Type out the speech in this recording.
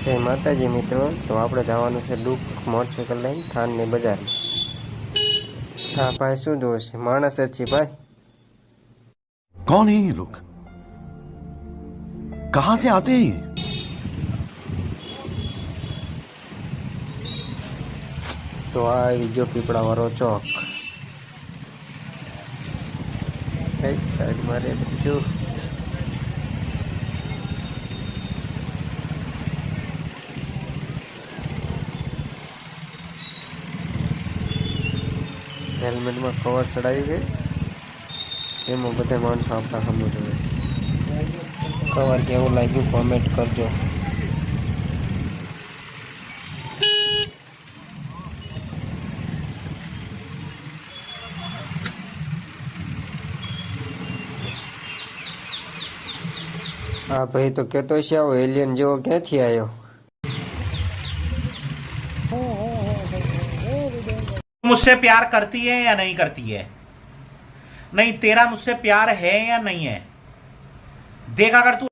જય માતાજી મિત્રો, તો આપણે જવાનું છે દુઃખ મોટરસાઇકલ લઈને થાનની બજારમાં। હા ભાઈ, શું જોશે? માણસ જ છે ભાઈ। कौन है ये लोग? कहां से आते हैं ये? તો આ આવી ગયો પીપળાવાળો ચોક। એક સાઈડમાં રહેજો। હેલ્મેટમાં કવર ચડાવી ગઈ, તેમાં બધા માણસો આપણા સામે જોવે છે। કવર કેવું લાગ્યું કોમેન્ટ કરજો। હા ભાઈ, તો કહેતો છે આવો એલિયન જેવો ક્યાંથી આવ્યો? मुझसे प्यार करती है या नहीं करती है? नहीं, तेरा मुझसे प्यार है या नहीं है? देख, अगर तू